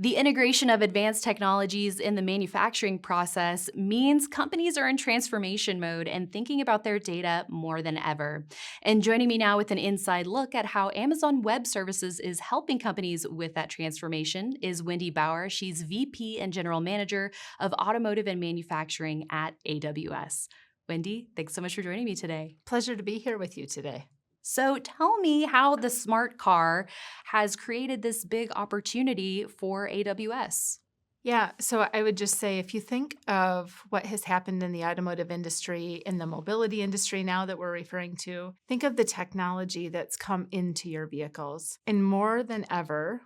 The integration of advanced technologies in the manufacturing process means companies are in transformation mode and thinking about their data more than ever. And joining me now with an inside look at how Amazon Web Services is helping companies with that transformation is Wendy Bauer. She's VP and General Manager of Automotive and Manufacturing at AWS. Wendy, thanks so much for joining me today. Pleasure to be here with you today. So tell me how the smart car has created this big opportunity for AWS. Yeah, so I would just say if you think of what has happened in the automotive industry, in the mobility industry now that we're referring to, think of the technology that's come into your vehicles. And more than ever,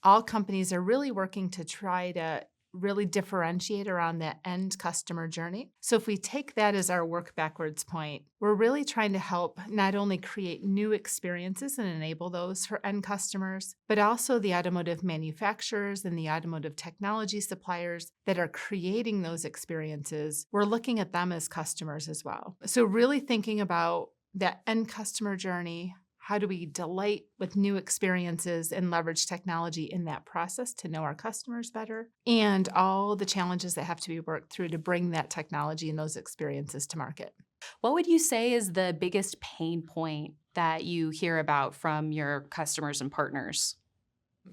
all companies are really working to try to really differentiate around that end customer journey. So if we take that as our work backwards point, we're really trying to help not only create new experiences and enable those for end customers, but also the automotive manufacturers and the automotive technology suppliers that are creating those experiences. We're looking at them as customers as well. So really thinking about that end customer journey. How do we delight with new experiences and leverage technology in that process to know our customers better? And all the challenges that have to be worked through to bring that technology and those experiences to market. What would you say is the biggest pain point that you hear about from your customers and partners?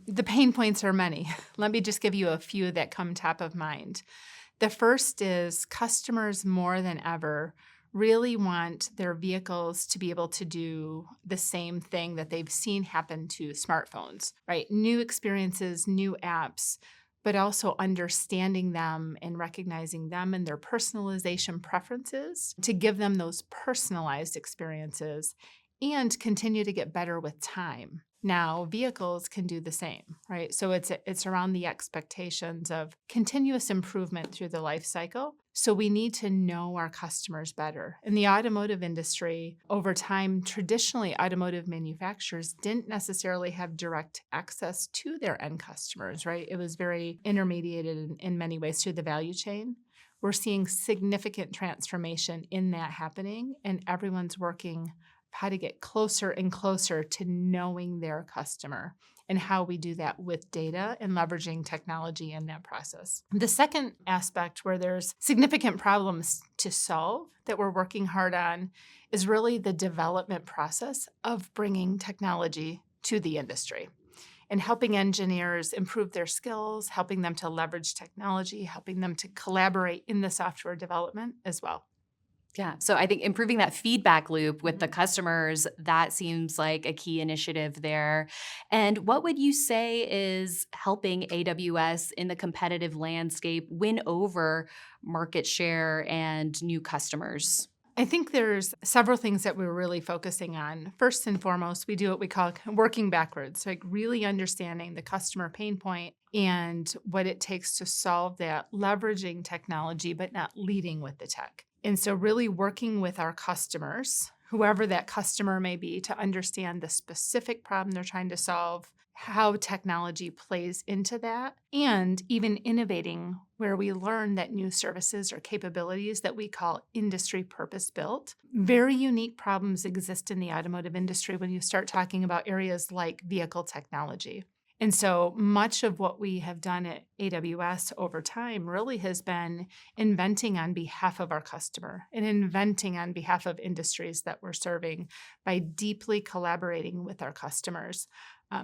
The pain points are many. Let me just give you a few that come top of mind. The first is customers more than ever really want their vehicles to be able to do the same thing that they've seen happen to smartphones, right? New experiences, new apps, but also understanding them and recognizing them and their personalization preferences to give them those personalized experiences and continue to get better with time. Now, vehicles can do the same, right? So it's around the expectations of continuous improvement through the life cycle. So we need to know our customers better. In the automotive industry, over time, traditionally, automotive manufacturers didn't necessarily have direct access to their end customers, right? It was very intermediated in many ways through the value chain. We're seeing significant transformation in that happening, and everyone's working how to get closer and closer to knowing their customer and how we do that with data and leveraging technology in that process. The second aspect where there's significant problems to solve that we're working hard on is really the development process of bringing technology to the industry and helping engineers improve their skills, helping them to leverage technology, helping them to collaborate in the software development as well. Yeah. So I think improving that feedback loop with the customers, that seems like a key initiative there. And what would you say is helping AWS in the competitive landscape win over market share and new customers? I think there's several things that we're really focusing on. First and foremost, we do what we call working backwards, like really understanding the customer pain point and what it takes to solve that, leveraging technology, but not leading with the tech. And so really working with our customers, whoever that customer may be, to understand the specific problem they're trying to solve, how technology plays into that, and even innovating where we learn that new services or capabilities that we call industry purpose-built. Very unique problems exist in the automotive industry when you start talking about areas like vehicle technology. And so much of what we have done at AWS over time really has been inventing on behalf of our customer and inventing on behalf of industries that we're serving by deeply collaborating with our customers.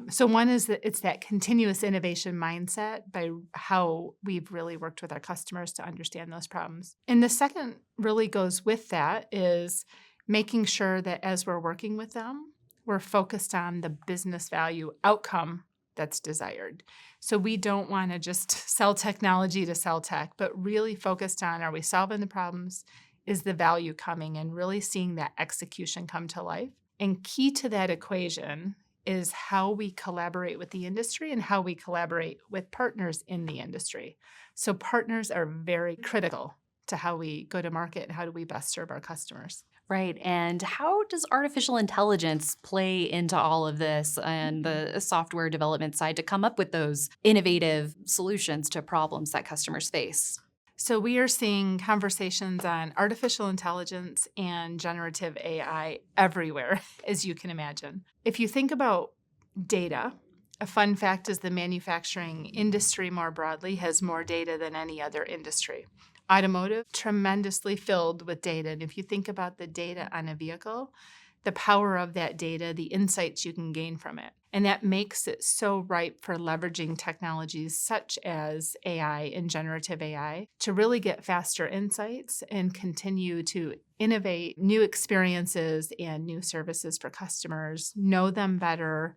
So one is that it's that continuous innovation mindset by how we've really worked with our customers to understand those problems. And the second really goes with that is making sure that as we're working with them, we're focused on the business value outcome that's desired. So we don't want to just sell technology to sell tech, but really focused on, are we solving the problems? Is the value coming? And really seeing that execution come to life. And key to that equation is how we collaborate with the industry and how we collaborate with partners in the industry. So partners are very critical to how we go to market and how do we best serve our customers. Right. And how does artificial intelligence play into all of this and the software development side to come up with those innovative solutions to problems that customers face? So we are seeing conversations on artificial intelligence and generative AI everywhere, as you can imagine. If you think about data A fun fact is the manufacturing industry more broadly has more data than any other industry. Automotive, tremendously filled with data. And if you think about the data on a vehicle, the power of that data, the insights you can gain from it. And that makes it so ripe for leveraging technologies such as AI and generative AI to really get faster insights and continue to innovate new experiences and new services for customers, know them better,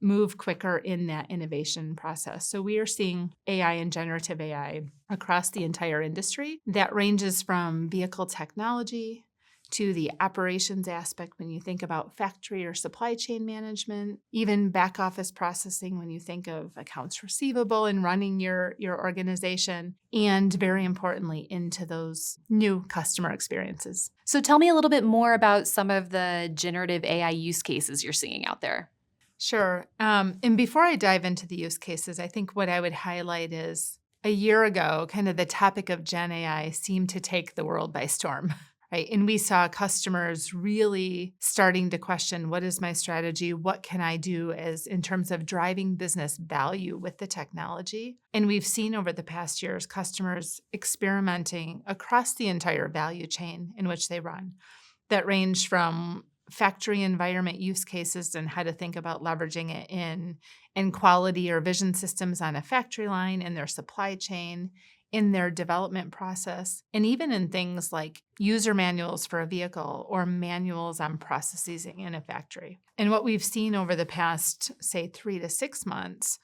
move quicker in that innovation process. So we are seeing AI and generative AI across the entire industry. That ranges from vehicle technology to the operations aspect when you think about factory or supply chain management, even back office processing when you think of accounts receivable and running your organization, and very importantly, into those new customer experiences. So tell me a little bit more about some of the generative AI use cases you're seeing out there. Sure. And before I dive into the use cases, I think what I would highlight is a year ago, kind of the topic of Gen AI seemed to take the world by storm. Right. And we saw customers really starting to question, what is my strategy? What can I do as in terms of driving business value with the technology? And we've seen over the past years, customers experimenting across the entire value chain in which they run that range from factory environment use cases and how to think about leveraging it in quality or vision systems on a factory line, in their supply chain, in their development process, and even in things like user manuals for a vehicle or manuals on processes in a factory. And what we've seen over the past, say, 3 to 6 months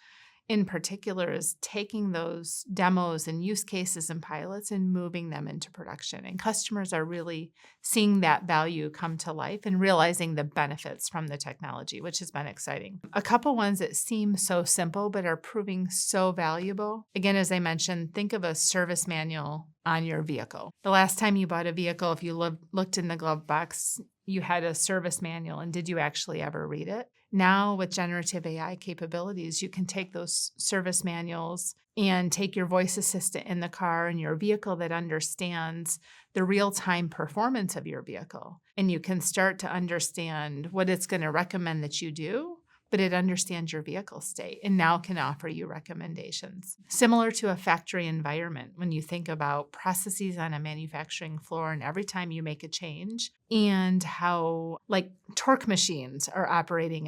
in particular is taking those demos and use cases and pilots and moving them into production. And customers are really seeing that value come to life and realizing the benefits from the technology, which has been exciting. A couple ones that seem so simple but are proving so valuable. Again, as I mentioned, think of a service manual on your vehicle. The last time you bought a vehicle, if you looked in the glove box, you had a service manual, and did you actually ever read it? Now, with generative AI capabilities, you can take those service manuals and take your voice assistant in the car and your vehicle that understands the real-time performance of your vehicle. And you can start to understand what it's going to recommend that you do, but it understands your vehicle state and now can offer you recommendations. Similar to a factory environment, when you think about processes on a manufacturing floor and every time you make a change, and how like torque machines are operating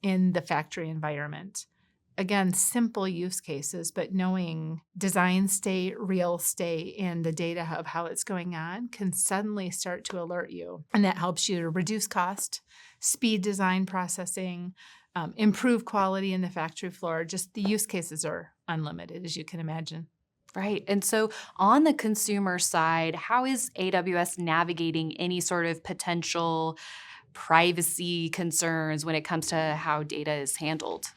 in the factory environment. Again, simple use cases, but knowing design state, real state, and the data of how it's going on can suddenly start to alert you. And that helps you to reduce cost, speed design processing, improve quality in the factory floor. Just the use cases are unlimited, as you can imagine. Right. And so on the consumer side, how is AWS navigating any sort of potential privacy concerns when it comes to how data is handled?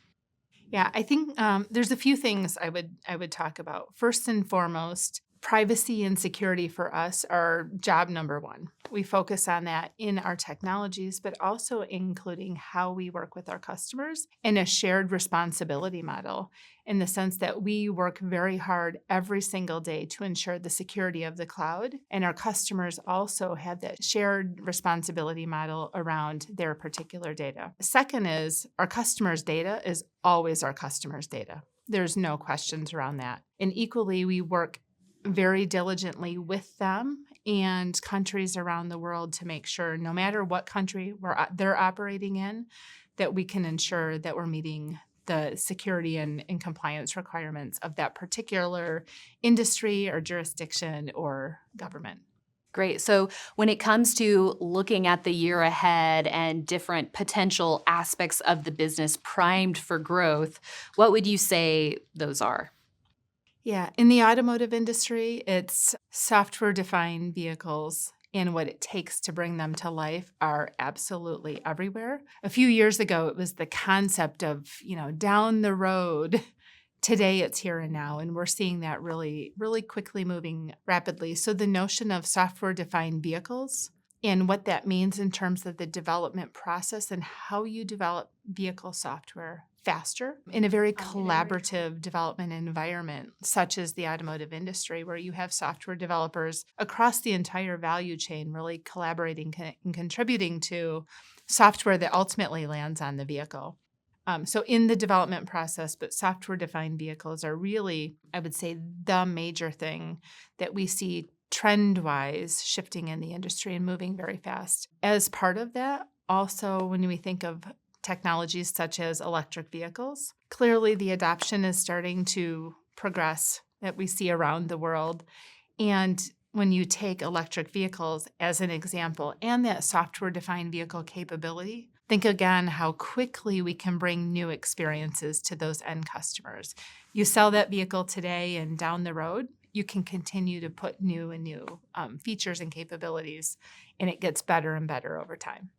Yeah, I think there's a few things I would talk about. First and foremost, privacy and security for us are job number one. We focus on that in our technologies, but also including how we work with our customers in a shared responsibility model, in the sense that we work very hard every single day to ensure the security of the cloud. And our customers also have that shared responsibility model around their particular data. Second is our customers' data is always our customers' data. There's no questions around that. And equally, we work very diligently with them and countries around the world to make sure no matter what country they're operating in, that we can ensure that we're meeting the security and compliance requirements of that particular industry or jurisdiction or government. Great. So when it comes to looking at the year ahead and different potential aspects of the business primed for growth, what would you say those are? Yeah, in the automotive industry, it's software-defined vehicles and what it takes to bring them to life are absolutely everywhere. A few years ago, it was the concept of, down the road. Today, it's here and now, and we're seeing that really, really quickly moving rapidly. So the notion of software-defined vehicles and what that means in terms of the development process and how you develop vehicle software faster in a very collaborative development environment, such as the automotive industry, where you have software developers across the entire value chain really collaborating and contributing to software that ultimately lands on the vehicle. So in the development process, but software-defined vehicles are really, I would say, the major thing that we see trend-wise shifting in the industry and moving very fast. As part of that, also when we think of technologies such as electric vehicles, clearly the adoption is starting to progress that we see around the world. And when you take electric vehicles as an example and that software-defined vehicle capability, think again how quickly we can bring new experiences to those end customers. You sell that vehicle today, and down the road, you can continue to put new features and capabilities, and it gets better and better over time.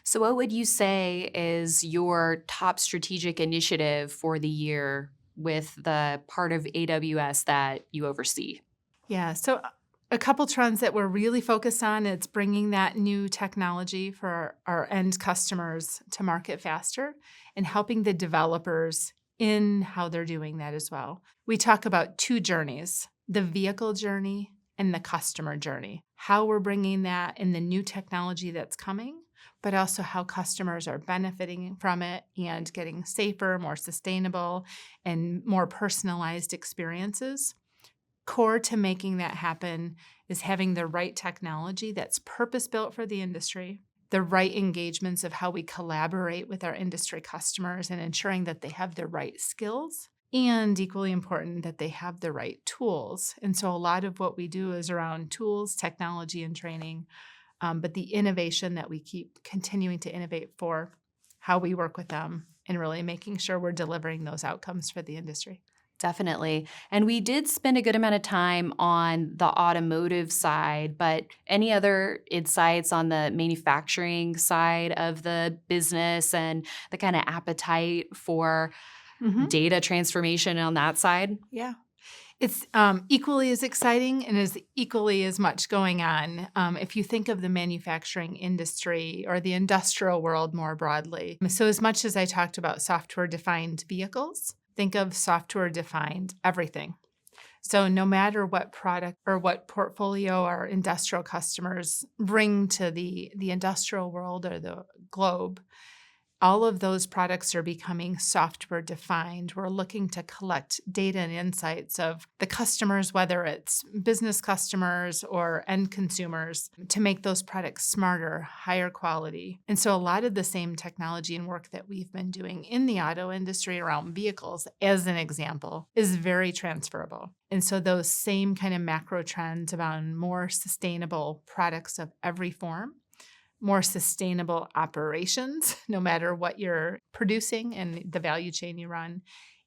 So, what would you say is your top strategic initiative for the year with the part of AWS that you oversee? Yeah, so a couple trends that we're really focused on, it's bringing that new technology for our end customers to market faster and helping the developers in how they're doing that as well. We talk about two journeys, the vehicle journey and the customer journey, how we're bringing that in the new technology that's coming, but also how customers are benefiting from it and getting safer, more sustainable, and more personalized experiences. Core to making that happen is having the right technology that's purpose-built for the industry, the right engagements of how we collaborate with our industry customers and ensuring that they have the right skills, and equally important, that they have the right tools. And so a lot of what we do is around tools, technology, and training, but the innovation that we keep continuing to innovate for, how we work with them, and really making sure we're delivering those outcomes for the industry. Definitely. And we did spend a good amount of time on the automotive side, but any other insights on the manufacturing side of the business and the kind of appetite for data transformation on that side? Yeah. It's equally as exciting and is equally as much going on. If you think of the manufacturing industry or the industrial world more broadly. So as much as I talked about software-defined vehicles, think of software-defined everything. So no matter what product or what portfolio our industrial customers bring to the industrial world or the globe, all of those products are becoming software defined. We're looking to collect data and insights of the customers, whether it's business customers or end consumers, to make those products smarter, higher quality. And so a lot of the same technology and work that we've been doing in the auto industry around vehicles, as an example, is very transferable. And so those same kind of macro trends around more sustainable products of every form, more sustainable operations, no matter what you're producing and the value chain you run,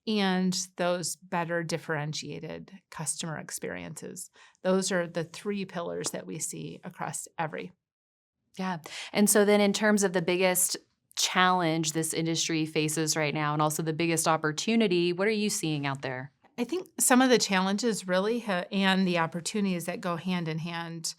and those better differentiated customer experiences. Those are the three pillars that we see across every. Yeah. And so then in terms of the biggest challenge this industry faces right now and also the biggest opportunity, what are you seeing out there? I think some of the challenges really and the opportunities that go hand in hand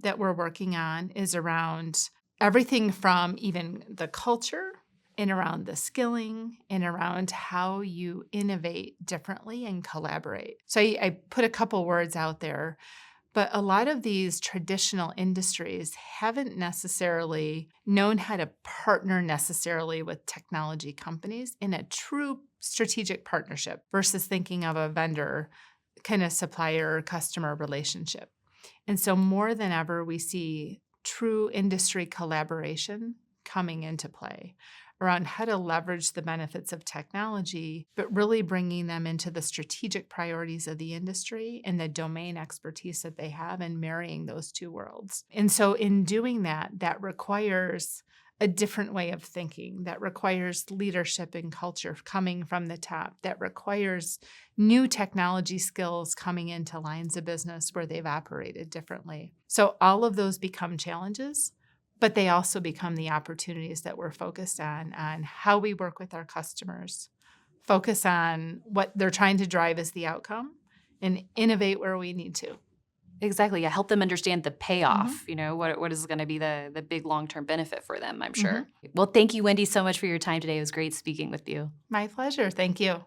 that we're working on is around everything from even the culture and around the skilling and around how you innovate differently and collaborate. So I put a couple words out there, but a lot of these traditional industries haven't necessarily known how to partner necessarily with technology companies in a true strategic partnership versus thinking of a vendor kind of supplier customer relationship. And so more than ever, we see true industry collaboration coming into play around how to leverage the benefits of technology, but really bringing them into the strategic priorities of the industry and the domain expertise that they have and marrying those two worlds. And so in doing that, that requires a different way of thinking, that requires leadership and culture coming from the top, that requires new technology skills coming into lines of business where they've operated differently. So all of those become challenges, but they also become the opportunities that we're focused on how we work with our customers, focus on what they're trying to drive as the outcome, and innovate where we need to. Exactly. Yeah. Help them understand the payoff. What is going to be the big long-term benefit for them, I'm sure. Well, thank you, Wendy, so much for your time today. It was great speaking with you. My pleasure. Thank you.